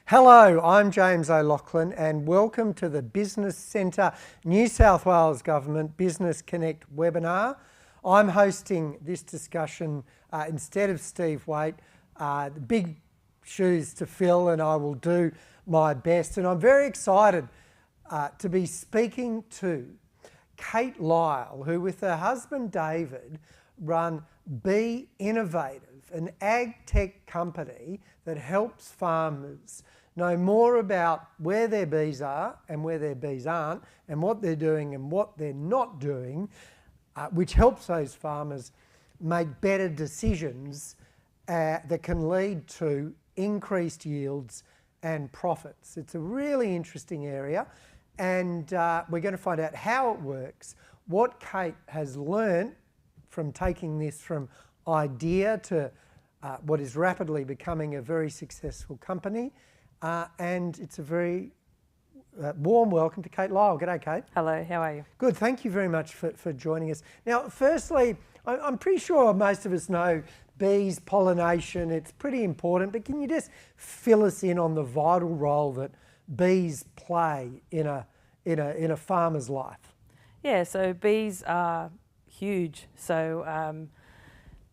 Hello, I'm James O'Loughlin and welcome to the Business Centre New South Wales Government Business Connect webinar. I'm hosting this discussion instead of Steve Waite. Big shoes to fill and I will do my best. And I'm very excited to be speaking to Kate Lyall, who with her husband David run Be Innovative, an ag tech company that helps farmers know more about where their bees are and where their bees aren't and what they're doing and what they're not doing, which helps those farmers make better decisions that can lead to increased yields and profits. It's a really interesting area, and we're going to find out how it works, what Kate has learnt from taking this from idea to what is rapidly becoming a very successful company. And it's a very warm welcome to Kate Lyall. G'day, Kate. Hello, how are you? Good, thank you very much for joining us. Now, firstly, I'm pretty sure most of us know bees, pollination, it's pretty important, but can you just fill us in on the vital role that bees play in a farmer's life? Yeah, so bees are huge. So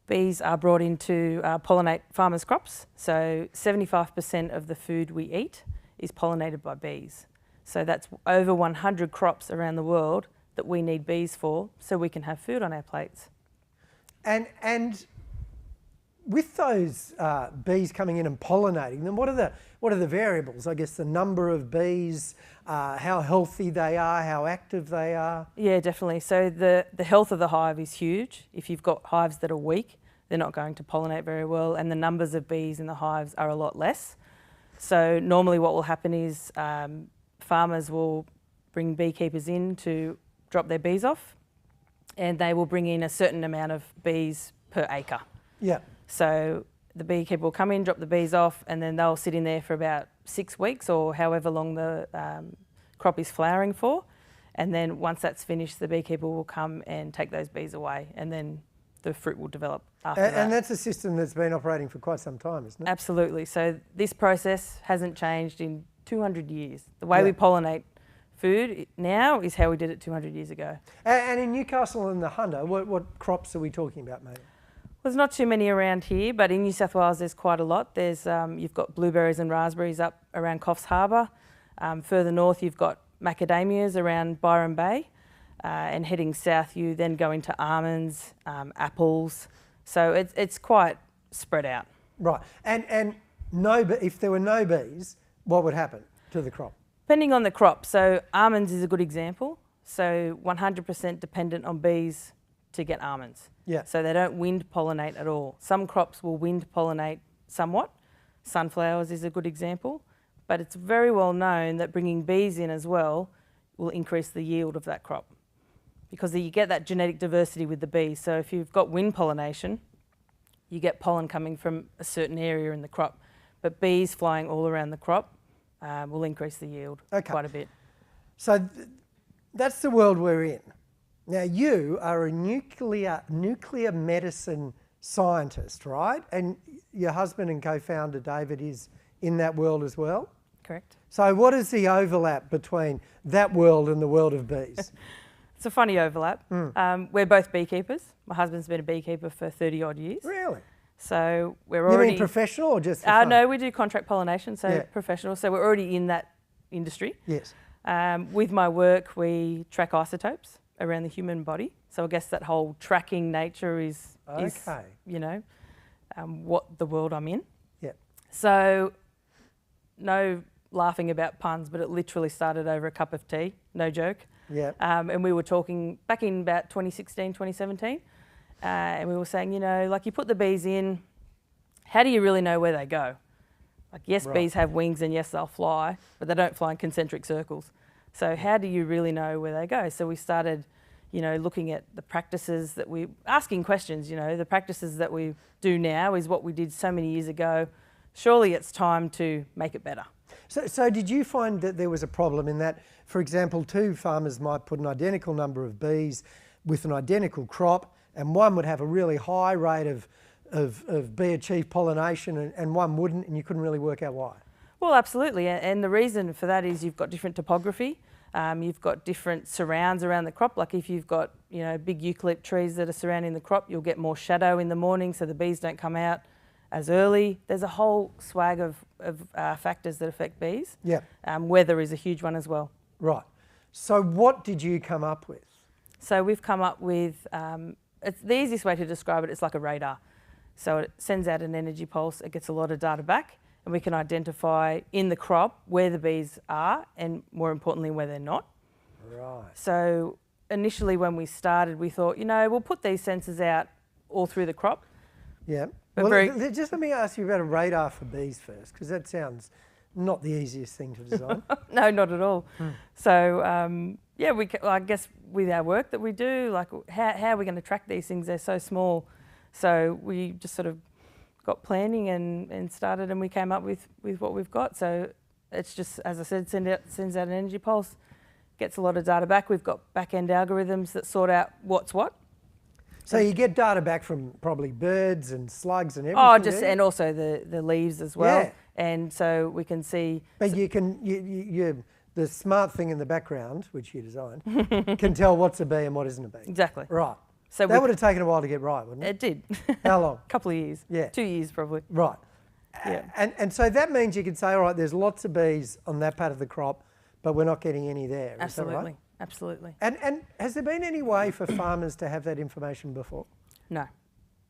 bees are brought in to pollinate farmers' crops. So 75% of the food we eat is pollinated by bees. So that's over 100 crops around the world that we need bees for so we can have food on our plates. And with those bees coming in and pollinating them, what are the variables? I guess the number of bees, how healthy they are, how active they are. Yeah, definitely. So the health of the hive is huge. If you've got hives that are weak, they're not going to pollinate very well, and the numbers of bees in the hives are a lot less. So normally what will happen is farmers will bring beekeepers in to drop their bees off, and they will bring in a certain amount of bees per acre. Yeah. So the beekeeper will come in, drop the bees off, and then they'll sit in there for about 6 weeks or however long the crop is flowering for. And then once that's finished, the beekeeper will come and take those bees away, and then the fruit will develop after that. And that's a system that's been operating for quite some time, isn't it? Absolutely. So this process hasn't changed in 200 years. The way we pollinate food now is how we did it 200 years ago. And in Newcastle and the Hunter, what crops are we talking about, mate? There's not too many around here, but in New South Wales there's quite a lot. There's you've got blueberries and raspberries up around Coffs Harbour. Further north you've got macadamias around Byron Bay. And heading south you then go into almonds, apples. So it's quite spread out. Right. And if there were no bees, what would happen to the crop? Depending on the crop. So almonds is a good example. So 100% dependent on bees to get almonds. Yeah. So they don't wind pollinate at all. Some crops will wind pollinate somewhat. Sunflowers is a good example. But it's very well known that bringing bees in as well will increase the yield of that crop, because you get that genetic diversity with the bees. So if you've got wind pollination, you get pollen coming from a certain area in the crop. But bees flying all around the crop will increase the yield quite a bit. So that's the world we're in. Now you are a nuclear medicine scientist, right? And your husband and co-founder David is in that world as well? Correct. So what is the overlap between that world and the world of bees? It's a funny overlap. We're both beekeepers. My husband's been a beekeeper for 30 odd years. Really? So we're already... You mean professional or just for fun? No, we do contract pollination, so professional. So we're already in that industry. Yes. With my work, we track isotopes around the human body. So I guess that whole tracking nature is what the world I'm in. Yeah. So no laughing about puns, but it literally started over a cup of tea, no joke. Yeah. And we were talking back in about 2016, 2017, and we were saying, like you put the bees in, how do you really know where they go? Like, yes, bees have wings and yes, they'll fly, but they don't fly in concentric circles. So how do you really know where they go? So we started, looking at the practices that asking questions, the practices that we do now is what we did so many years ago. Surely it's time to make it better. So did you find that there was a problem in that, for example, two farmers might put an identical number of bees with an identical crop, and one would have a really high rate of bee-achieved pollination and one wouldn't, and you couldn't really work out why? Well, absolutely, and the reason for that is you've got different topography, you've got different surrounds around the crop. Like if you've got big eucalypt trees that are surrounding the crop, you'll get more shadow in the morning, so the bees don't come out as early. There's a whole swag of factors that affect bees. Yeah. Weather is a huge one as well. Right. So what did you come up with? So we've come up with, it's the easiest way to describe it, it's like a radar. So it sends out an energy pulse, it gets a lot of data back, and we can identify in the crop where the bees are and more importantly where they're not. Right. So initially when we started we thought, we'll put these sensors out all through the crop. Yeah. But Well, just let me ask you about a radar for bees first, because that sounds not the easiest thing to design. No, not at all. So, I guess with our work that we do, like how are we going to track these things? They're so small. So we just sort of got planning and started, and we came up with what we've got. So it's just, as I said, sends out an energy pulse, gets a lot of data back. We've got back-end algorithms that sort out what's what. So you get data back from probably birds and slugs and everything. And also the leaves as well. Yeah. And so we can see. But the smart thing in the background, which you designed, can tell what's a bee and what isn't a bee. Exactly. Right. So that would have taken a while to get right, wouldn't it? It did. How long? A couple of years. Yeah. 2 years probably. Right. Yeah. And so that means you can say, all right, there's lots of bees on that part of the crop, but we're not getting any there. Absolutely. Is that right? Absolutely. And has there been any way for farmers to have that information before? No,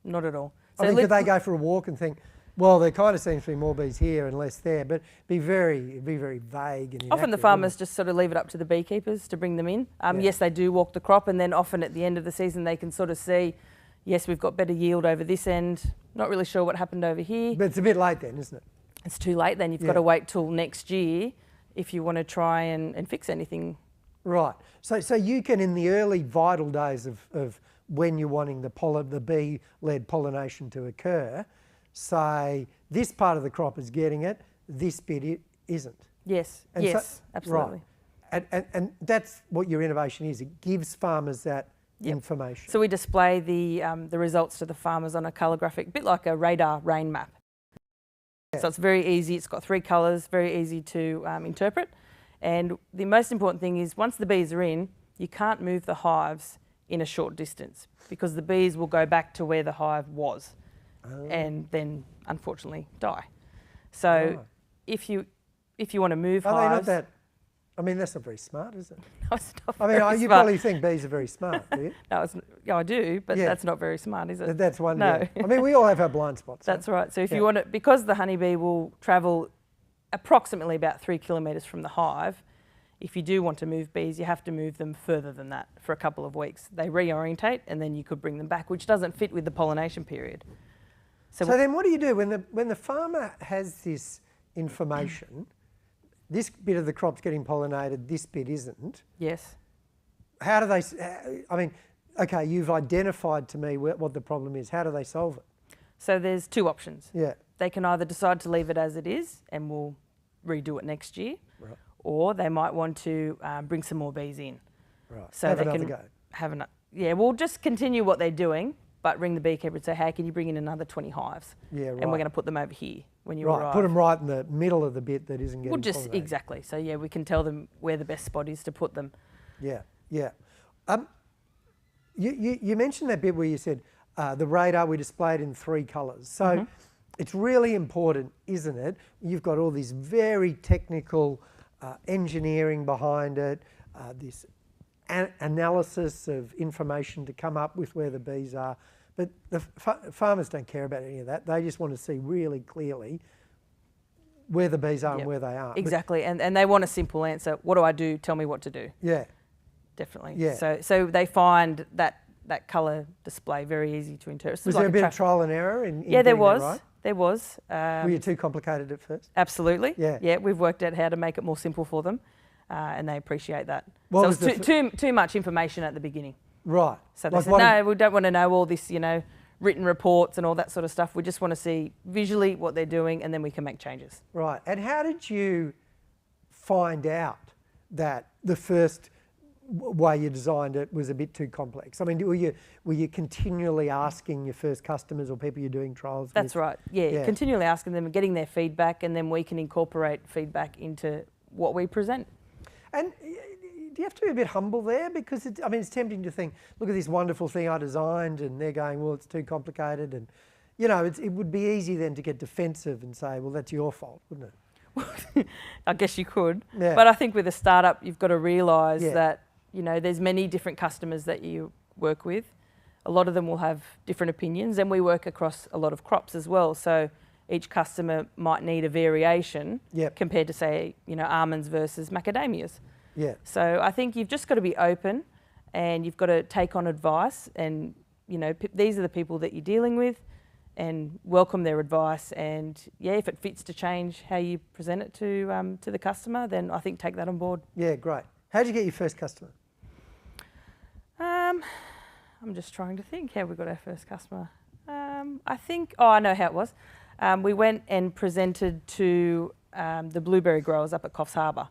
not at all. I mean, could they go for a walk and think, well, there kind of seems to be more bees here and less there, but be very vague and often the farmers just sort of leave it up to the beekeepers to bring them in. Yes, they do walk the crop, and then often at the end of the season they can sort of see, yes, we've got better yield over this end. Not really sure what happened over here. But it's a bit late then, isn't it? It's too late then. You've got to wait till next year if you want to try and fix anything. Right. So you can, in the early vital days of when you're wanting the bee-led pollination to occur, say this part of the crop is getting it, this bit isn't. Yes, And yes, absolutely. Right. And that's what your innovation is. It gives farmers that information. So we display the results to the farmers on a colour graphic, a bit like a radar rain map. Yeah. So it's very easy. It's got 3 colours, very easy to interpret. And the most important thing is once the bees are in, you can't move the hives in a short distance because the bees will go back to where the hive was and then unfortunately die. So if you want to move hives... Are they not that... I mean, that's not very smart, is it? No, it's not I mean, very you smart. probably think bees are very smart, do you? No, I do, but that's not very smart, is it? That's one. No. Yeah. I mean, we all have our blind spots. That's right. So if you want to... Because the honeybee will travel approximately about 3 kilometres from the hive, if you do want to move bees, you have to move them further than that for a couple of weeks. They reorientate and then you could bring them back, which doesn't fit with the pollination period. So then what do you do when the farmer has this information, this bit of the crop's getting pollinated, this bit isn't? Yes. How do they, I mean, okay, you've identified to me what the problem is. How do they solve it? So there's 2 options. Yeah. They can either decide to leave it as it is and we'll redo it next year. Right. Or they might want to bring some more bees in. Right. So have they another can go. have another. Yeah, we'll just continue what they're doing, but ring the beekeeper and say, hey, can you bring in another 20 hives? Yeah, right. And we're going to put them over here when you right. arrive. Put them right in the middle of the bit that isn't getting pollinated. Exactly. So yeah, we can tell them where the best spot is to put them. Yeah, yeah. You mentioned that bit where you said the radar we displayed in 3 colours. So it's really important, isn't it? You've got all these very technical engineering behind it, this analysis of information to come up with where the bees are. But the farmers don't care about any of that. They just want to see really clearly where the bees are and where they are. Exactly, and they want a simple answer. What do I do? Tell me what to do. Yeah. Definitely. Yeah. So they find that colour display very easy to interpret. Was there a bit of trial and error in there getting was. that right? There was. Were you too complicated at first? Absolutely. Yeah. Yeah, we've worked out how to make it more simple for them, and they appreciate that. What so was it was too much information at the beginning. Right. So they said, no, we don't want to know all this, written reports and all that sort of stuff. We just want to see visually what they're doing, and then we can make changes. Right. And how did you find out that the first way you designed it was a bit too complex? I mean, were you continually asking your first customers or people you're doing trials with? That's right. Yeah, continually asking them and getting their feedback, and then we can incorporate feedback into what we present. And do you have to be a bit humble there? Because it's tempting to think, look at this wonderful thing I designed, and they're going, well, it's too complicated, and it would be easy then to get defensive and say, well, that's your fault, wouldn't it? I guess you could, yeah. But I think with a startup, you've got to realise that there's many different customers that you work with. A lot of them will have different opinions, and we work across a lot of crops as well. So each customer might need a variation compared to, say, almonds versus macadamias. Yeah. So I think you've just got to be open, and you've got to take on advice, and these are the people that you're dealing with, and welcome their advice. And if it fits to change how you present it to the customer, then I think take that on board. Yeah, great. How did you get your first customer? I'm just trying to think how we got our first customer. I know how it was. We went and presented to the blueberry growers up at Coffs Harbour.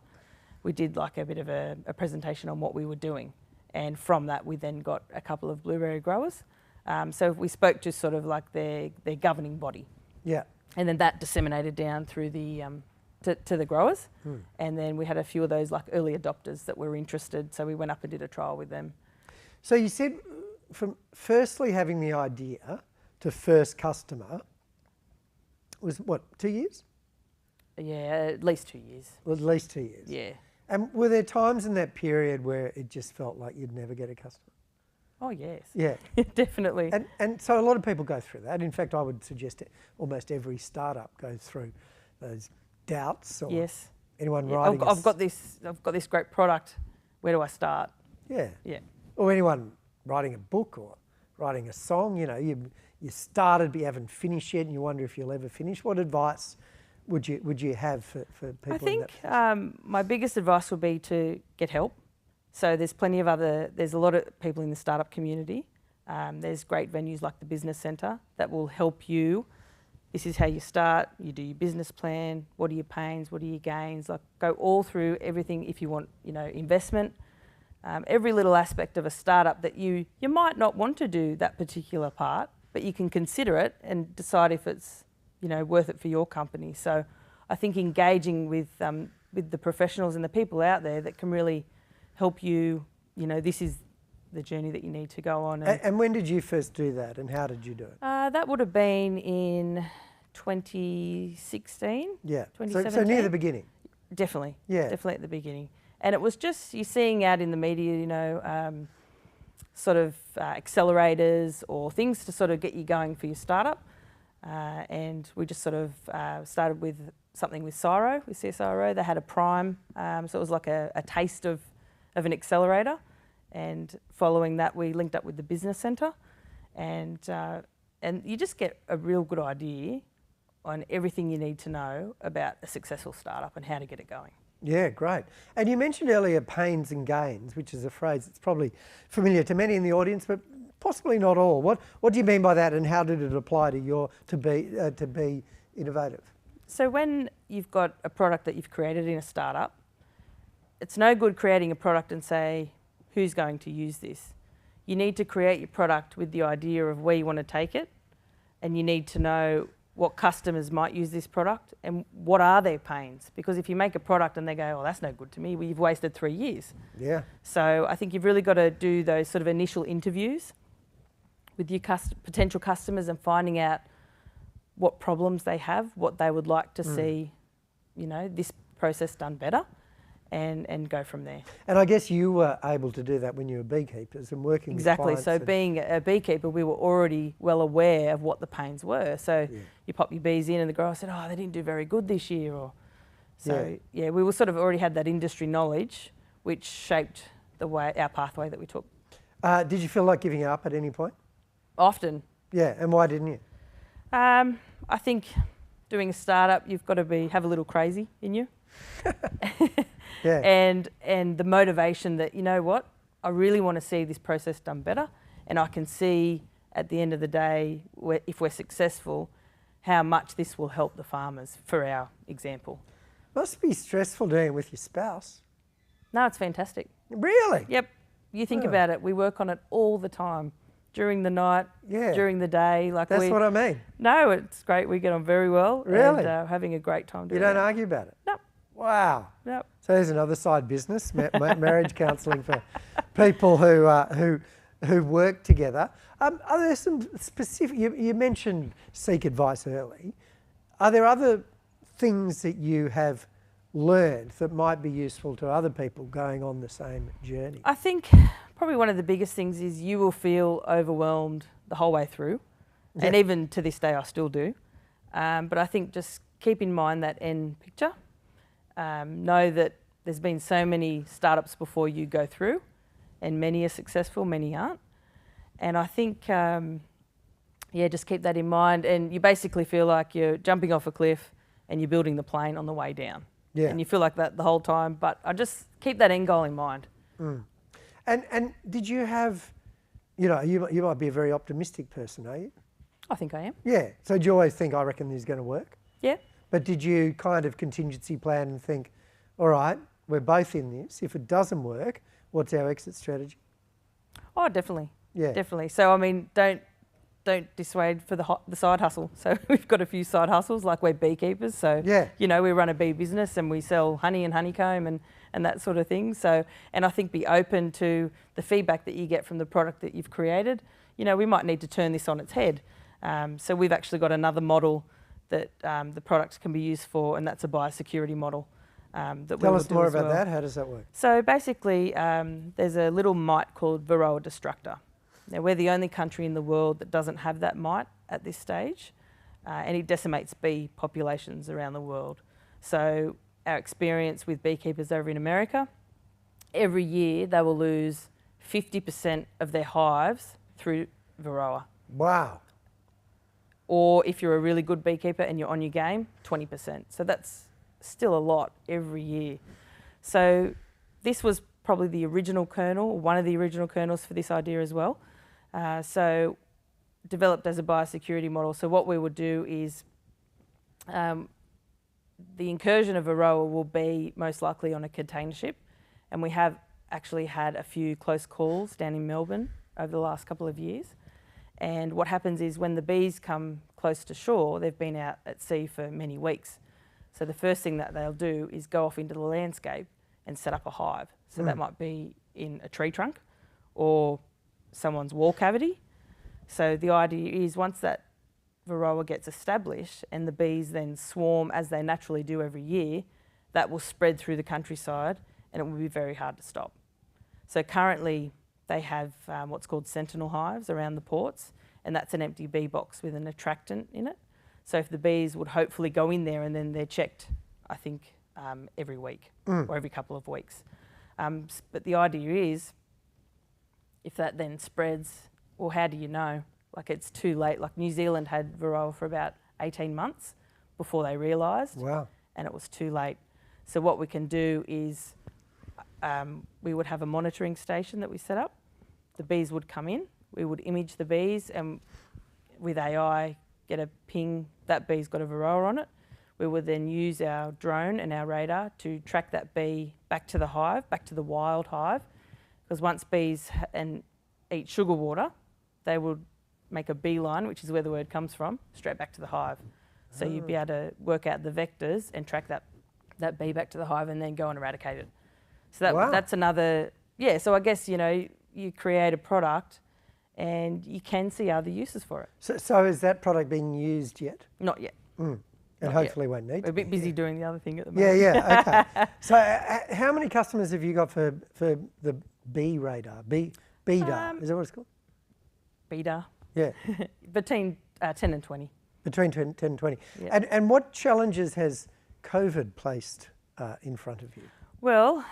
We did like a bit of a presentation on what we were doing, and from that we then got a couple of blueberry growers. So we spoke to sort of like their governing body. Yeah. And then that disseminated down through the to the growers. And then we had a few of those like early adopters that were interested, so we went up and did a trial with them. So you said from firstly having the idea to first customer was what, 2 years? Yeah, at least 2 years. Well, at least 2 years. Yeah. And were there times in that period where it just felt like you'd never get a customer? Oh, yes. Yeah. Definitely. And so a lot of people go through that. In fact, I would suggest almost every startup goes through those doubts. Or yes. Anyone writing I've got this great product. Where do I start? Yeah. Yeah. Or anyone writing a book or writing a song, you started but you haven't finished yet and you wonder if you'll ever finish. What advice would you have for people? I think my biggest advice would be to get help. So there's a lot of people in the startup community. There's great venues like the Business Centre that will help you. This is how you start, you do your business plan, what are your pains, what are your gains, like go all through everything if you want, investment. Every little aspect of a startup that you might not want to do that particular part, but you can consider it and decide if it's worth it for your company. So I think engaging with the professionals and the people out there that can really help you, this is the journey that you need to go on. And when did you first do that and how did you do it? That would have been in 2016. Yeah, 2017. So near the beginning. Definitely. Yeah. Definitely at the beginning. And it was just, you're seeing out in the media, sort of accelerators or things to sort of get you going for your startup. And we just sort of started with something with CSIRO. They had a prime, so it was like a taste of an accelerator. And following that, we linked up with the Business Centre, and you just get a real good idea on everything you need to know about a successful startup and how to get it going. Yeah, great. And you mentioned earlier pains and gains, which is a phrase that's probably familiar to many in the audience, but possibly not all. What do you mean by that, and how did it apply to be innovative? So when you've got a product that you've created in a startup, it's no good creating a product and say, who's going to use this? You need to create your product with the idea of where you want to take it, and you need to know what customers might use this product and what are their pains. Because if you make a product and they go, oh, that's no good to me, well, you've wasted 3 years. Yeah. So I think you've really got to do those sort of initial interviews with your potential customers and finding out what problems they have, what they would like to see, this process done better, and go from there. And I guess you were able to do that when you were beekeepers and working with clients. Exactly. So being a beekeeper, we were already well aware of what the pains were. So you pop your bees in and the grower said, oh, they didn't do very good this year. We were sort of already had that industry knowledge, which shaped our pathway that we took. Did you feel like giving up at any point? Often. Yeah, and why didn't you? I think doing a startup, you've got to have a little crazy in you. Yeah. And the motivation that, I really want to see this process done better, and I can see at the end of the day, if we're successful, how much this will help the farmers, for our example. Must be stressful doing it with your spouse. No, it's fantastic. Really? Yep. You think about it, we work on it all the time, during the night, during the day. That's what I mean. No, it's great. We get on very well. Really? And having a great time doing You it. don't argue about it? No. Wow. Yep. So there's another side business, marriage counselling for people who work together. Are there some specific, you mentioned seek advice early. Are there other things that you have learned that might be useful to other people going on the same journey? I think probably one of the biggest things is you will feel overwhelmed the whole way through. Yeah. And even to this day I still do. But I think just keep in mind that end picture. Know that there's been so many startups before you go through, and many are successful, many aren't. And I think, just keep that in mind. And you basically feel like you're jumping off a cliff and you're building the plane on the way down. Yeah. And you feel like that the whole time. But I just keep that end goal in mind. Mm. And did you have, you might be a very optimistic person, are you? I think I am. Yeah. So do you always think, I reckon this is going to work? Yeah. But did you kind of contingency plan and think, all right, we're both in this. If it doesn't work, what's our exit strategy? Oh, definitely. Yeah. Definitely. So, I mean, don't dissuade for the side hustle. So we've got a few side hustles, like we're beekeepers. So, we run a bee business and we sell honey and honeycomb and that sort of thing. So, and I think be open to the feedback that you get from the product that you've created. We might need to turn this on its head. So we've actually got another model that the product can be used for, and that's a biosecurity model. Tell us more about that. How does that work? So basically, there's a little mite called Varroa destructor. Now, we're the only country in the world that doesn't have that mite at this stage, and it decimates bee populations around the world. So our experience with beekeepers over in America, every year they will lose 50% of their hives through Varroa. Wow. Or if you're a really good beekeeper and you're on your game, 20%. So that's still a lot every year. So this was probably the original kernel, one of the original kernels for this idea as well. So developed as a biosecurity model. So what we would do is the incursion of Varroa will be most likely on a container ship. And we have actually had a few close calls down in Melbourne over the last couple of years. And what happens is when the bees come close to shore, they've been out at sea for many weeks. So the first thing that they'll do is go off into the landscape and set up a hive. So that might be in a tree trunk or someone's wall cavity. So the idea is once that Varroa gets established and the bees then swarm as they naturally do every year, that will spread through the countryside and it will be very hard to stop. So currently they have what's called sentinel hives around the ports, and that's an empty bee box with an attractant in it. So if the bees would hopefully go in there and then they're checked, I think, every week or every couple of weeks. But the idea is, if that then spreads, well, how do you know? Like it's too late. Like New Zealand had Varroa for about 18 months before they realised. Wow. And it was too late. So what we can do is we would have a monitoring station that we set up. The bees would come in, we would image the bees and with AI get a ping, that bee's got a Varroa on it. We would then use our drone and our radar to track that bee back to the hive, back to the wild hive, because once bees eat sugar water, they would make a beeline, which is where the word comes from, straight back to the hive. So you'd be able to work out the vectors and track that bee back to the hive and then go and eradicate it. So that's another, so I guess, you create a product and you can see other uses for it. So is that product being used yet? Not yet. And hopefully won't need to. We're a bit busy doing the other thing at the moment. Yeah, okay. So how many customers have you got for the bee radar? BEDAR, is that what it's called? BEDAR. Yeah. Between 10 and 20. Between 10 and 20. Yeah. And what challenges has COVID placed in front of you? Well,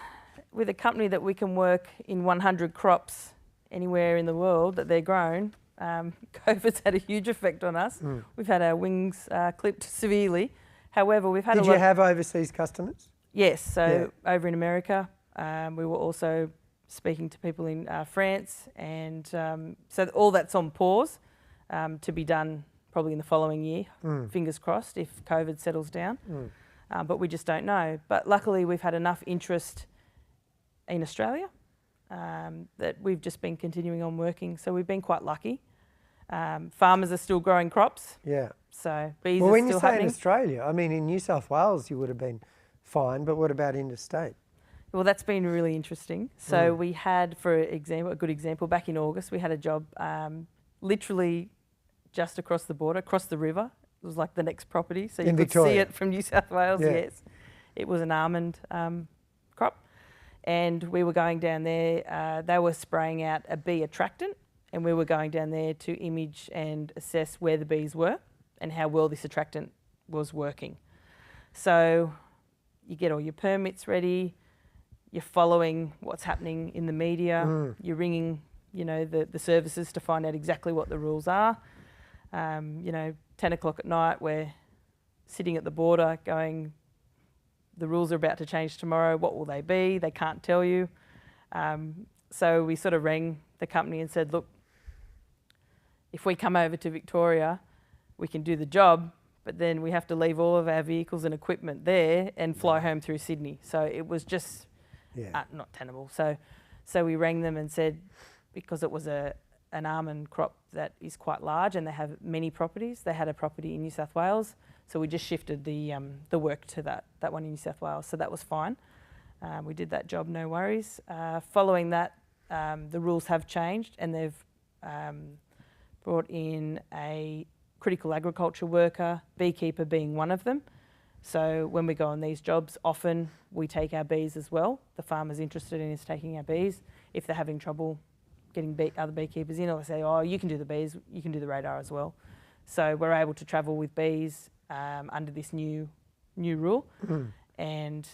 with a company that we can work in 100 crops anywhere in the world that they're grown, COVID's had a huge effect on us. We've had our wings clipped severely. However, we've had Did you have overseas customers? Yes, so over in America, we were also speaking to people in France, and so all that's on pause to be done probably in the following year, fingers crossed, if COVID settles down. But we just don't know. But luckily we've had enough interest in Australia that we've just been continuing on working. So we've been quite lucky. Farmers are still growing crops. Yeah. So bees Well, are when still you say happening. in Australia, I mean, in New South Wales you would have been fine, but what about interstate? Well, that's been really interesting. So we had, for example, a good example, back in August, we had a job literally just across the border, across the river. It was like the next property. So you could see it from New South Wales, yes. It was an almond crop. And we were going down there, they were spraying out a bee attractant, and we were going down there to image and assess where the bees were and how well this attractant was working. So you get all your permits ready, you're following what's happening in the media, you're ringing, you know, the services to find out exactly what the rules are. 10 o'clock at night, we're sitting at the border going, the rules are about to change tomorrow, what will they be? They can't tell you. So we sort of rang the company and said, look, if we come over to Victoria, we can do the job, but then we have to leave all of our vehicles and equipment there and fly home through Sydney. So it was just not tenable. So we rang them and said, because it was an almond crop that is quite large and they have many properties, they had a property in New South Wales, so we just shifted the work to that one in New South Wales. So that was fine. We did that job, no worries. Following that, the rules have changed and they've brought in a critical agriculture worker, beekeeper being one of them. So when we go on these jobs, often we take our bees as well. The farmer's interested in us taking our bees. If they're having trouble getting other beekeepers in, or they say, oh, you can do the bees, you can do the radar as well. So we're able to travel with bees under this new rule, and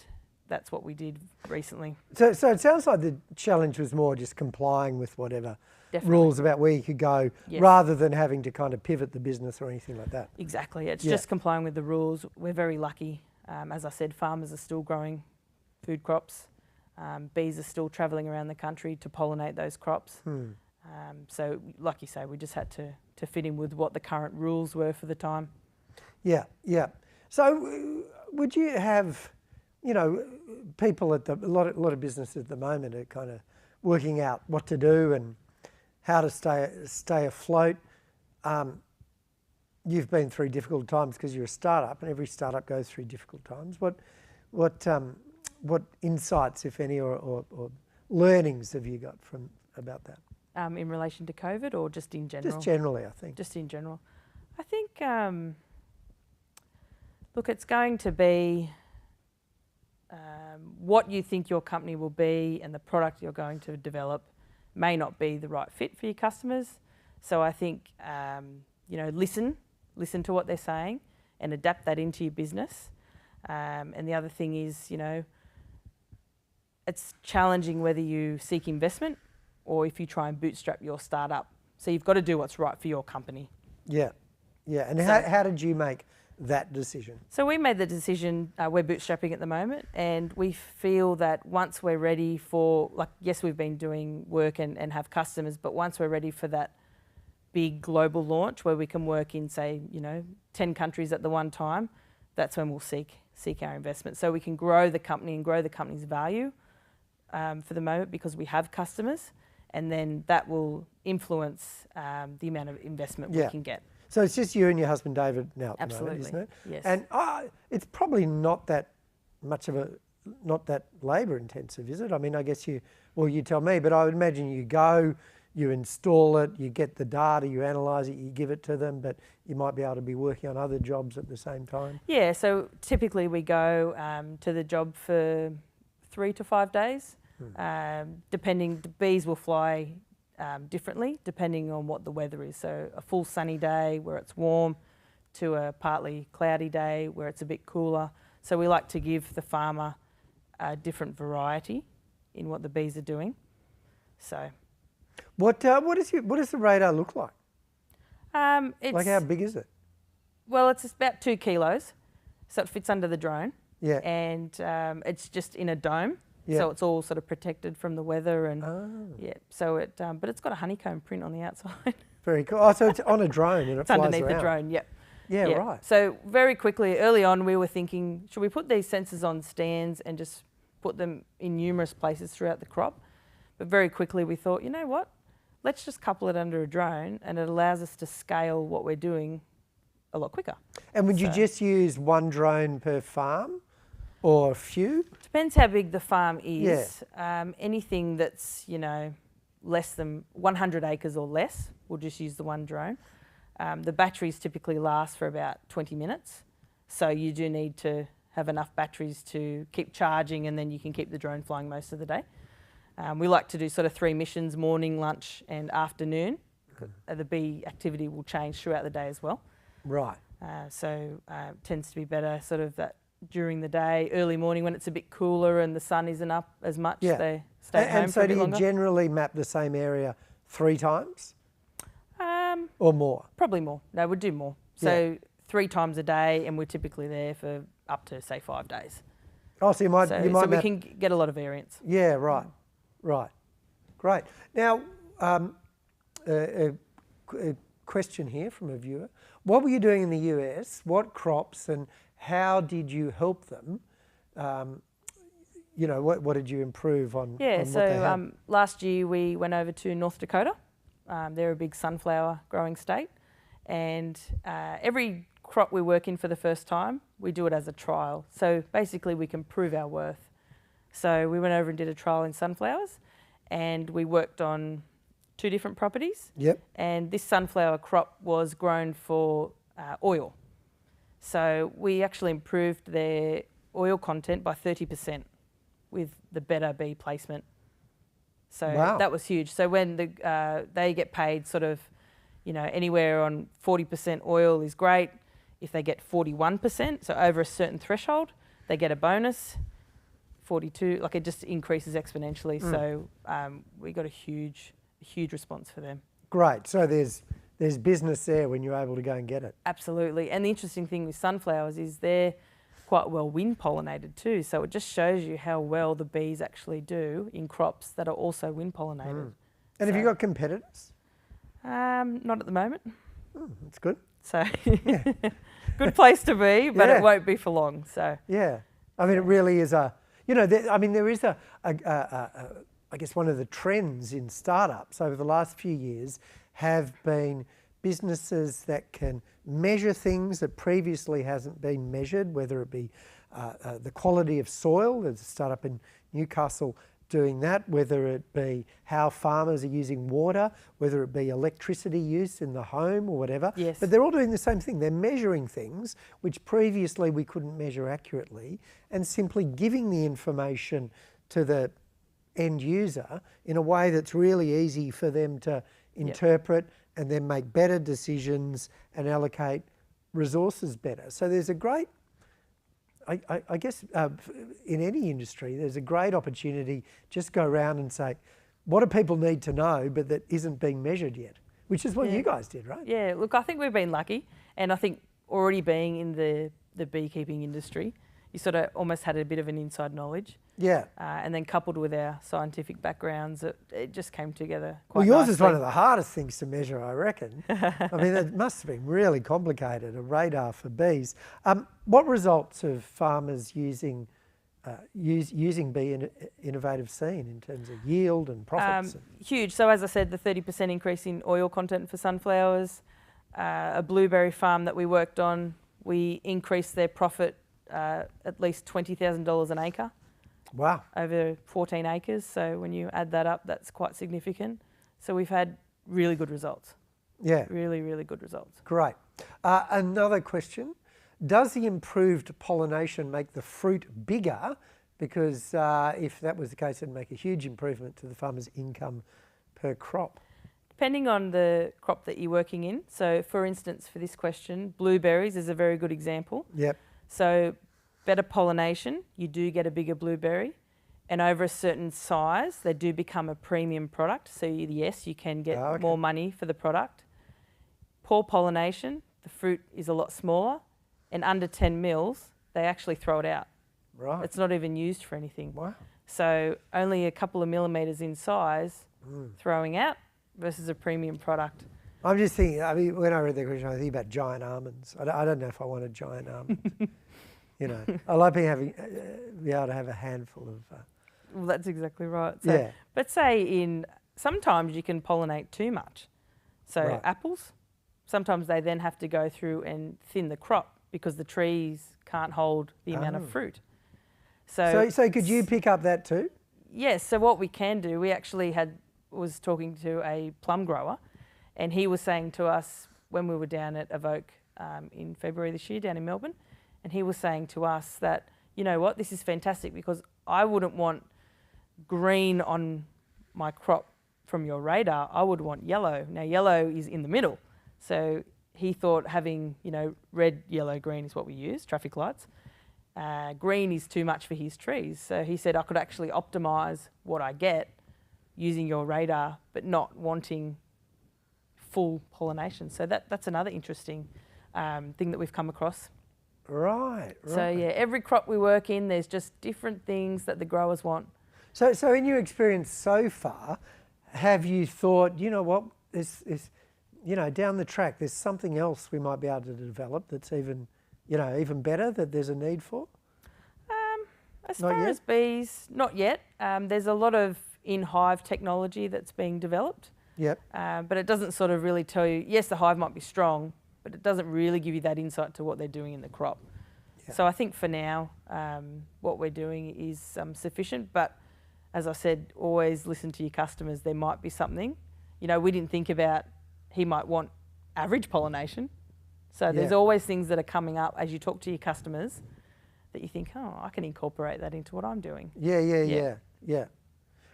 that's what we did recently. So it sounds like the challenge was more just complying with whatever rules about where you could go, rather than having to kind of pivot the business or anything like that. Exactly, it's just complying with the rules. We're very lucky. As I said, farmers are still growing food crops. Bees are still travelling around the country to pollinate those crops. So like you say, we just had to fit in with what the current rules were for the time. Yeah. So would you have, people at a lot of businesses at the moment are kind of working out what to do and how to stay afloat. You've been through difficult times because you're a startup, and every startup goes through difficult times. What insights, if any, or learnings have you got about that? In relation to COVID, or just in general? Just generally, I think. Just in general. I think, look, it's going to be what you think your company will be, and the product you're going to develop may not be the right fit for your customers. So I think, listen to what they're saying and adapt that into your business. And the other thing is, it's challenging whether you seek investment or if you try and bootstrap your startup. So you've got to do what's right for your company. Yeah. And how did you make that decision? So we made the decision, we're bootstrapping at the moment, and we feel that once we're ready for, yes, we've been doing work and have customers, but once we're ready for that big global launch where we can work in, say, 10 countries at the one time, that's when we'll seek our investment. So we can grow the company and grow the company's value for the moment because we have customers, and then that will influence the amount of investment we can get. So it's just you and your husband David now at the moment, isn't it? Yes. And it's probably not that much of not that labour intensive, is it? I mean, I guess you tell me, but I would imagine you go, you install it, you get the data, you analyse it, you give it to them, but you might be able to be working on other jobs at the same time. Yeah, so typically we go to the job for 3 to 5 days. Depending, the bees will fly differently depending on what the weather is. So a full sunny day where it's warm to a partly cloudy day where it's a bit cooler. So we like to give the farmer a different variety in what the bees are doing. So, what does the radar look like? It's how big is it? Well, it's about 2 kilos, so it fits under the drone. Yeah. And it's just in a dome. Yeah. So it's all sort of protected from the weather and so but it's got a honeycomb print on the outside. Very cool. Oh, so it's on a drone and it's flies underneath around. the drone. Yep. Yeah, right. So very quickly, early on, we were thinking, should we put these sensors on stands and just put them in numerous places throughout the crop. But very quickly we thought, you know what, let's just couple it under a drone, and it allows us to scale what we're doing a lot quicker. And would you just use one drone per farm or a few? Depends how big the farm is. Anything that's, you know, less than 100 acres or less, we'll just use the one drone. The batteries typically last for about 20 minutes. So you do need to have enough batteries to keep charging, and then you can keep the drone flying most of the day. We like to do sort of 3 missions, morning, lunch and afternoon. The bee activity will change throughout the day as well. Right. So it tends to be better sort of that during the day, early morning when it's a bit cooler and the sun isn't up as much. Yeah. They stay at home And for so a bit do you longer. generally map the same area 3 times or more? Probably more. No, we'd do more. So 3 times a day, and we're typically there for up to say 5 days. Oh, so you might So map. we can get a lot of variance. Yeah, right. Right. Great. Now, a question here from a viewer. What were you doing in the US? What crops, and how did you help them? You know, what did you improve on? Yeah, on what they had? so last year we went over to North Dakota. They're a big sunflower growing state, and every crop we work in for the first time, we do it as a trial. So basically we can prove our worth. So we went over and did a trial in sunflowers, and we worked on 2 different properties. Yep. And this sunflower crop was grown for oil. So we actually improved their oil content by 30% with the better bee placement. So Wow. that was huge. So when they get paid sort of, you know, anywhere on 40% oil is great. If they get 41%, so over a certain threshold, they get a bonus. 42, like it just increases exponentially. So we got a huge response for them. Great. So there's business there when you're able to go and get it. Absolutely. And the interesting thing with sunflowers is they're quite well wind pollinated too. So it just shows you how well the bees actually do in crops that are also wind pollinated. And have you got competitors? Not at the moment. That's good. So good place to be, but Yeah. it won't be for long. So Yeah. I mean, it really is there is I guess one of the trends in startups over the last few years have been businesses that can measure things that previously hasn't been measured, whether it be the quality of soil. There's a startup in Newcastle doing that, whether it be how farmers are using water, whether it be electricity use in the home or whatever. Yes. But they're all doing the same thing. They're measuring things which previously we couldn't measure accurately, and simply giving the information to the end user in a way that's really easy for them to interpret and then make better decisions and allocate resources better. So there's a great, I guess in any industry, there's a great opportunity. Just go around and say, what do people need to know but that isn't being measured yet? Which is what you guys did, right? yeah, look, I think we've been lucky, and I think already being in the beekeeping industry, you sort of almost had a bit of an inside knowledge. Yeah. And then coupled with our scientific backgrounds, it just came together quite Well, yours nicely. is one of the hardest things to measure, I reckon. I mean, it must have been really complicated, a radar for bees. What results have farmers using bee innovative seen in terms of yield and profits? Huge. So as I said, the 30% increase in oil content for sunflowers. A blueberry farm that we worked on, we increased their profit at least $20,000 an acre. Wow. Over 14 acres. So when you add that up, that's quite significant. So we've had really good results. Yeah. Really, really good results. Great. Another question. Does the improved pollination make the fruit bigger? Because if that was the case, it'd make a huge improvement to the farmer's income per crop. Depending on the crop that you're working in. So for instance, for this question, blueberries is a very good example. Yep. So better pollination, you do get a bigger blueberry, and over a certain size, they do become a premium product. So yes, you can get more money for the product. Poor pollination, the fruit is a lot smaller, and under 10 mils, they actually throw it out. Right. It's not even used for anything. Wow. So only a couple of millimetres in size, throwing out versus a premium product. I'm just thinking, I mean, when I read the question, I think about giant almonds. I don't know if I want a giant almond. You know, I like being be able to have a handful of. Well, that's exactly right. So, Yeah. but say sometimes you can pollinate too much. So Right. apples, sometimes they then have to go through and thin the crop because the trees can't hold the amount of fruit. So could you pick up that too? Yes. So what we can do, we actually was talking to a plum grower, and he was saying to us when we were down at Evoke in February this year down in Melbourne, and he was saying to us that, you know what, this is fantastic because I wouldn't want green on my crop from your radar. I would want yellow. Now yellow is in the middle. So he thought having, red, yellow, green is what we use, traffic lights. Green is too much for his trees. So he said I could actually optimise what I get using your radar, but not wanting full pollination. So that's another interesting thing that we've come across. Right. So yeah, every crop we work in, there's just different things that the growers want. So in your experience so far, have you thought, you know what, down the track, there's something else we might be able to develop that's even better, that there's a need for? As far as bees, not yet. There's a lot of in-hive technology that's being developed. Yep. But it doesn't sort of really tell you, yes, the hive might be strong, but it doesn't really give you that insight to what they're doing in the crop. Yeah. So I think for now, what we're doing is sufficient. But as I said, always listen to your customers. There might be something. We didn't think about he might want average pollination. So there's always things that are coming up as you talk to your customers that you think, oh, I can incorporate that into what I'm doing. Yeah.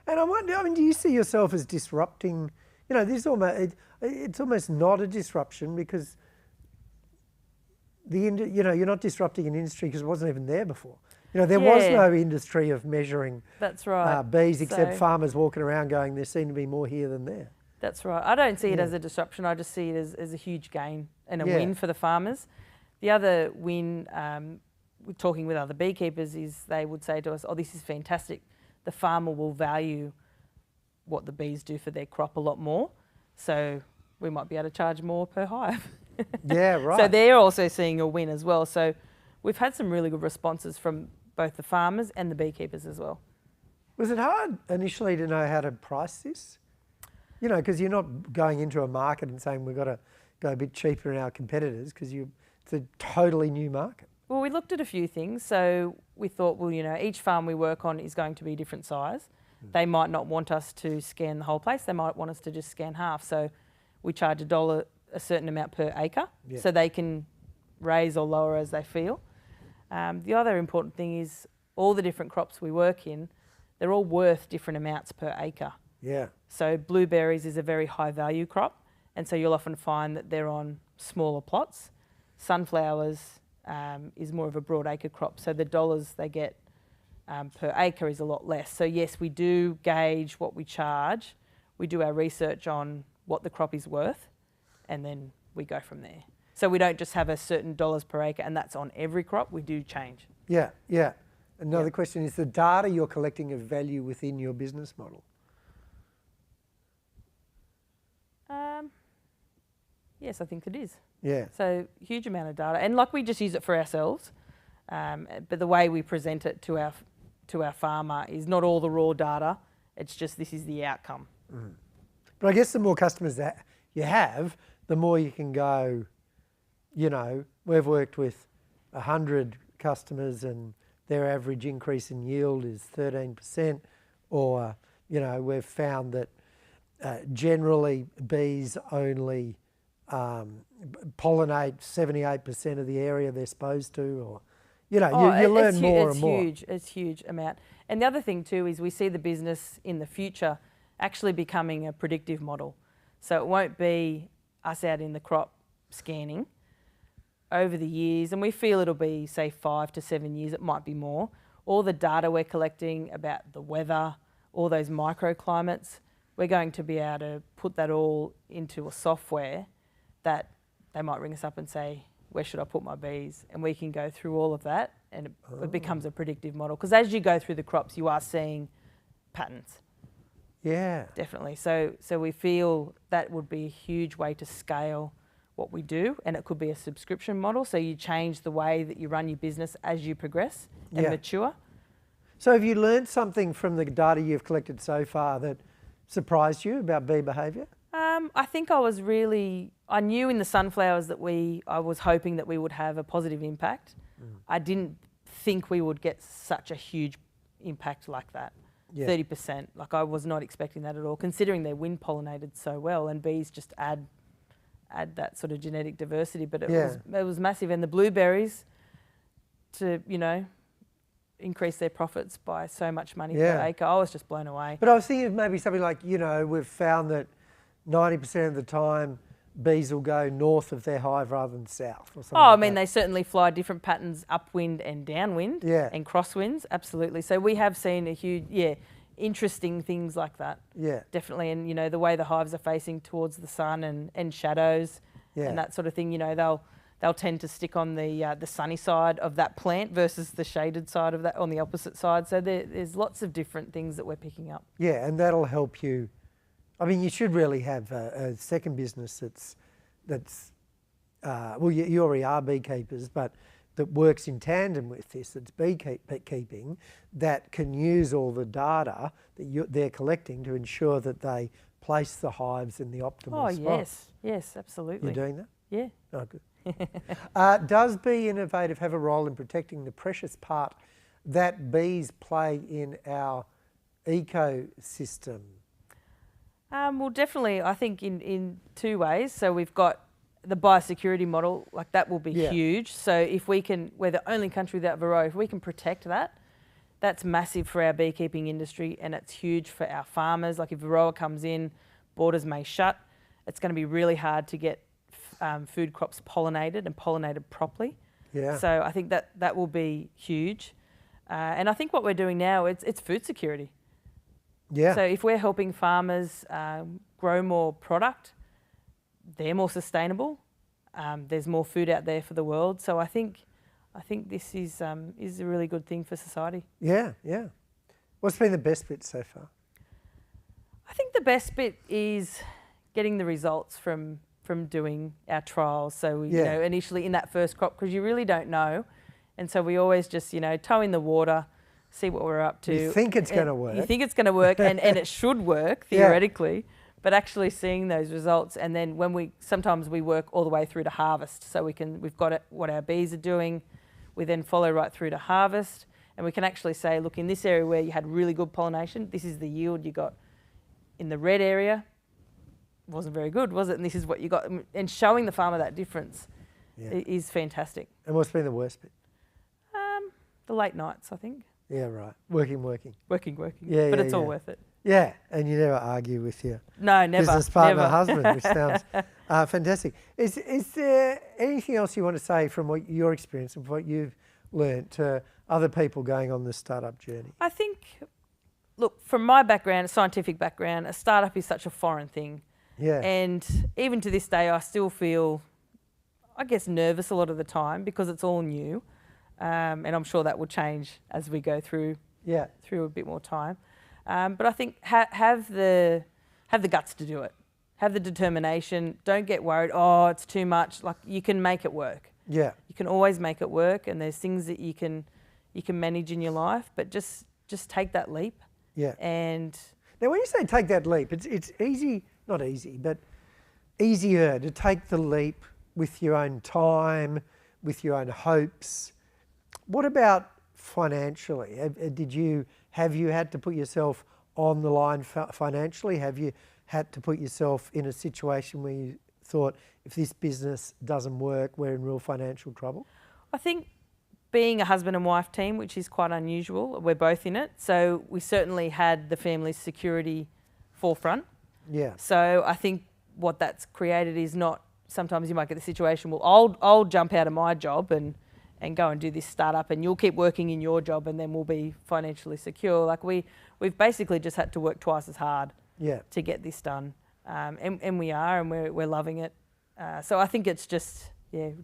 And I wonder, do you see yourself as disrupting? This it's almost not a disruption because you're not disrupting an industry because it wasn't even there before. There was no industry of measuring that's right. Bees except farmers walking around going, there seem to be more here than there. That's right. I don't see it as a disruption. I just see it as a huge gain and a win for the farmers. The other win, talking with other beekeepers, is they would say to us, oh, this is fantastic. The farmer will value what the bees do for their crop a lot more. So we might be able to charge more per hive. Yeah, right. So they're also seeing a win as well. So we've had some really good responses from both the farmers and the beekeepers as well. Was it hard initially to know how to price this? Because you're not going into a market and saying we've got to go a bit cheaper than our competitors because it's a totally new market. Well, we looked at a few things. So we thought, well, each farm we work on is going to be a different size. They might not want us to scan the whole place. They might want us to just scan half. So we charge $1 a certain amount per acre so they can raise or lower as they feel. The other important thing is all the different crops we work in, they're all worth different amounts per acre. Yeah. So blueberries is a very high value crop, and so you'll often find that they're on smaller plots. Sunflowers is more of a broad acre crop, so the dollars they get per acre is a lot less. So yes, we do gauge what we charge. We do our research on what the crop is worth, and then we go from there. So we don't just have a certain dollars per acre and that's on every crop, we do change. Yeah. Another question is the data you're collecting of value within your business model? Yes, I think it is. Yeah. So huge amount of data. And we just use it for ourselves, but the way we present it to our farmer is not all the raw data, it's just this is the outcome. Mm. But I guess the more customers that you have, the more you can go, we've worked with 100 customers and their average increase in yield is 13%, or, we've found that generally bees only pollinate 78% of the area they're supposed to, or, you learn more and more. It's huge amount. And the other thing too is we see the business in the future actually becoming a predictive model. So it won't be us out in the crop scanning over the years, and we feel it'll be, say, 5 to 7 years, it might be more. All the data we're collecting about the weather, all those microclimates, we're going to be able to put that all into a software that they might ring us up and say, where should I put my bees? And we can go through all of that, and it becomes a predictive model. Because as you go through the crops, you are seeing patterns. Yeah. Definitely. So we feel that would be a huge way to scale what we do, and it could be a subscription model. So you change the way that you run your business as you progress and mature. So have you learned something from the data you've collected so far that surprised you about bee behaviour? I think I knew in the sunflowers that I was hoping that we would have a positive impact. I didn't think we would get such a huge impact like that. 30%. Like, I was not expecting that at all, considering they're wind pollinated so well, and bees just add that sort of genetic diversity. But it was massive, and the blueberries to increase their profits by so much money per acre. I was just blown away. But I was thinking of maybe something like, we've found that 90% of the time bees will go north of their hive rather than south or something. They certainly fly different patterns upwind and downwind and crosswinds, absolutely. So we have seen a huge, interesting things like that. Yeah. Definitely. And, the way the hives are facing towards the sun and shadows and that sort of thing, they'll tend to stick on the sunny side of that plant versus the shaded side of that on the opposite side. So there's lots of different things that we're picking up. Yeah, and that'll help you. You should really have a second business that's you already are beekeepers, but that works in tandem with this, that's beekeeping, that can use all the data that they're collecting to ensure that they place the hives in the optimal spot. Yes, absolutely. You're doing that? Yeah. Oh, good. Does Be Innovative have a role in protecting the precious part that bees play in our ecosystem? Well, definitely, I think in two ways. So we've got the biosecurity model, like that will be huge. So if we're the only country without varroa, if we can protect that, that's massive for our beekeeping industry, and it's huge for our farmers. Like, if varroa comes in, borders may shut. It's going to be really hard to get food crops pollinated and pollinated properly. Yeah. So I think that will be huge. And I think what we're doing now, it's food security. Yeah. So if we're helping farmers grow more product, they're more sustainable. There's more food out there for the world. So I think this is a really good thing for society. Yeah, yeah. What's been the best bit so far? I think the best bit is getting the results from doing our trials. So initially in that first crop, because you really don't know, and so we always just toe in the water, see what we're up to. You think it's going to work. You think it's going to work, and it should work theoretically, but actually seeing those results, and then sometimes we work all the way through to harvest, so we've got what our bees are doing. We then follow right through to harvest, and we can actually say, look, in this area where you had really good pollination, this is the yield you got. In the red area, wasn't very good, was it? And this is what you got. And showing the farmer that difference is fantastic. And what's been the worst bit? The late nights, I think. Yeah, right. Working. Yeah, but it's all worth it. Yeah, and you never argue with your business partner, husband, which sounds fantastic. Is there anything else you want to say from your experience and what you've learnt to other people going on this startup journey? I think, look, from my background, a scientific background, a startup is such a foreign thing. Yeah. And even to this day, I still feel, I guess, nervous a lot of the time because it's all new. And I'm sure that will change as we go through a bit more time. But I think have the guts to do it. Have the determination. Don't get worried, it's too much. Like, you can make it work. Yeah. You can always make it work, and there's things that you can manage in your life, but just take that leap. Yeah. And now, when you say take that leap, it's easy, not easy, but easier to take the leap with your own time, with your own hopes. What about financially? Have you had to put yourself on the line financially? Have you had to put yourself in a situation where you thought, if this business doesn't work, we're in real financial trouble? I think being a husband and wife team, which is quite unusual, we're both in it. So we certainly had the family's security forefront. Yeah. So I think what that's created is not, sometimes you might get the situation, well, I'll jump out of my job and go and do this startup, and you'll keep working in your job, and then we'll be financially secure. Like, we've basically just had to work twice as hard to get this done, and we are, and we're loving it. So I think it's just to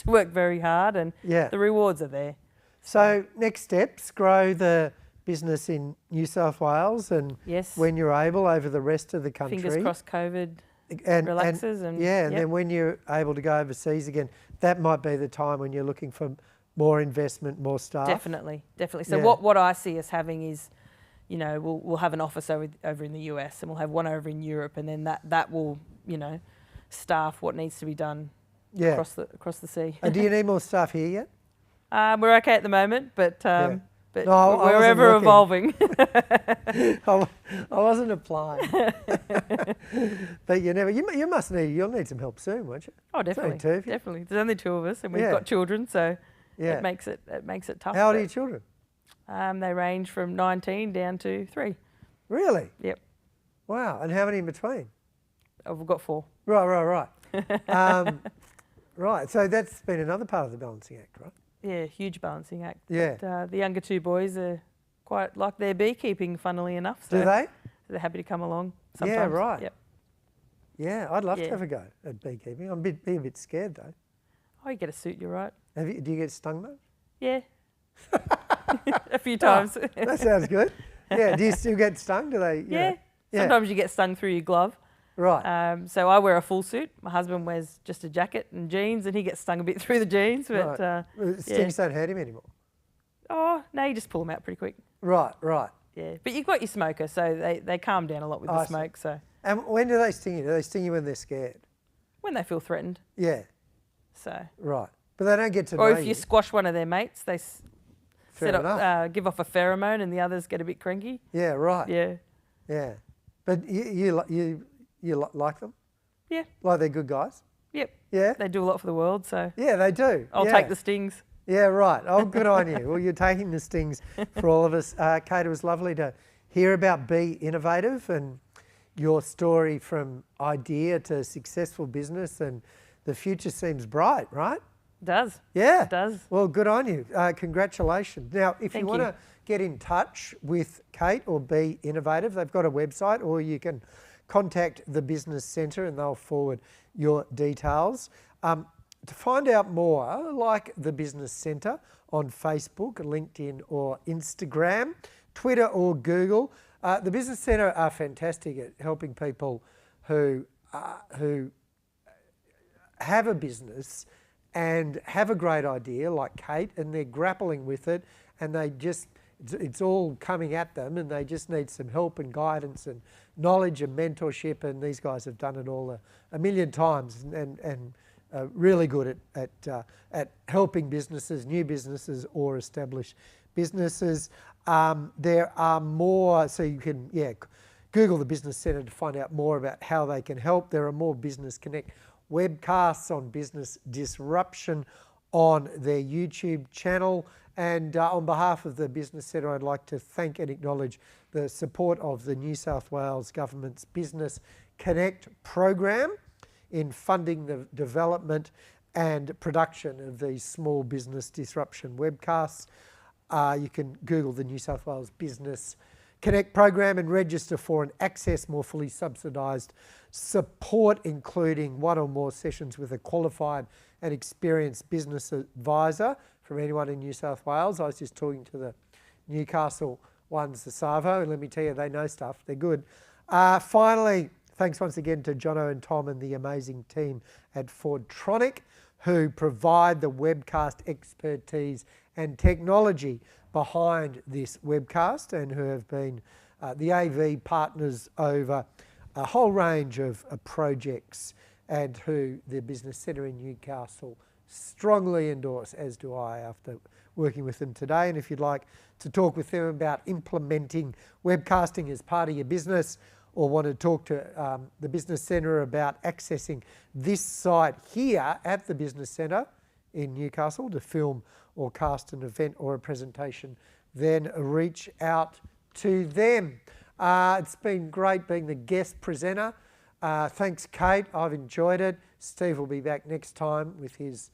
work very hard, and the rewards are there. So next steps, grow the business in New South Wales, and when you're able, over the rest of the country. Fingers crossed COVID relaxes and yeah, and yep. then when you're able to go overseas again, that might be the time when you're looking for more investment, more staff. Definitely. So Yeah. what I see us having is, we'll have an office over in the US, and we'll have one over in Europe, and then that will, staff what needs to be done Yeah. across the sea. And do you need more staff here yet? We're okay at the moment, but No, we're ever evolving. I wasn't applying. But you'll need some help soon, won't you? Oh, definitely. It's only two of you. Definitely. There's only two of us, and we've Yeah. got children, so Yeah. it makes it tough. How old are but, your children? They range from 19 down to 3. Really? Yep. Wow. And how many in between? Oh, we've got 4. Right. Right. So that's been another part of the balancing act, right? Yeah, huge balancing act. Yeah. But, the younger 2 boys are quite like their beekeeping, funnily enough. So Do they? they're happy to come along sometimes. Yeah, right. Yep. Yeah, I'd love to Yeah. have a go at beekeeping. I'm be a bit scared though. Oh, you get a suit, you're right. Do you get stung though? Yeah. A few times. That sounds good. Yeah. Do you still get stung? Do they? Yeah. Yeah. Sometimes you get stung through your glove. Right. So I wear a full suit. My husband wears just a jacket and jeans, and he gets stung a bit through the jeans. But Right. Stings don't hurt him anymore. no, you just pull them out pretty quick. Right. Yeah, but you've got your smoker, so they calm down a lot with I the see. smoke. So And when do they sting you? Do they sting you when they're scared? when they feel threatened, Yeah. so Right. But they don't get to or know if you. you squash one of their mates, they Fair enough. give off a pheromone, and the others get a bit cranky. Yeah. Right. Yeah, Yeah. But you like them? yeah, Like they're good guys? yep. Yeah. They do a lot for the world, so Yeah, they do. I'll Yeah. take the stings. Yeah, right. Oh, good on you. Well, you're taking the stings for all of us. Kate, it was lovely to hear about Be Innovative and your story from idea to successful business, and the future seems bright, right? It does. Yeah. It does. Well, good on you. Congratulations. Now, if you Thank want you. to get in touch with Kate or Be Innovative, they've got a website, or you can contact the Business Centre and they'll forward your details. To find out more, like the Business Centre on Facebook, LinkedIn or Instagram, Twitter or Google. The Business Centre are fantastic at helping people who have a business and have a great idea like Kate, and they're grappling with it, and it's all coming at them, and they just need some help and guidance and knowledge and mentorship, and these guys have done it all a million times and really good at helping businesses, new businesses or established businesses. There are more, so you can Google the Business Centre to find out more about how they can help. There are more Business Connect webcasts on business disruption on their YouTube channel. And on behalf of the Business Centre, I'd like to thank and acknowledge the support of the New South Wales Government's Business Connect program in funding the development and production of these small business disruption webcasts. You can Google the New South Wales Business Connect program and register for and access more fully subsidised support, including one or more sessions with a qualified and experienced business advisor from anyone in New South Wales. I was just talking to the Newcastle ones, the Savo, and let me tell you, they know stuff. They're good. Finally, thanks once again to Jono and Tom and the amazing team at Fordtronic, who provide the webcast expertise and technology behind this webcast, and who have been the AV partners over a whole range of projects, and who the Business Centre in Newcastle strongly endorse, as do I, after working with them today. And if you'd like to talk with them about implementing webcasting as part of your business, or want to talk to the Business Centre about accessing this site here at the Business Centre in Newcastle to film or cast an event or a presentation, then reach out to them. It's been great being the guest presenter. Thanks, Kate. I've enjoyed it. Steve will be back next time with his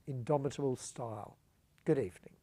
indomitable style. Good evening.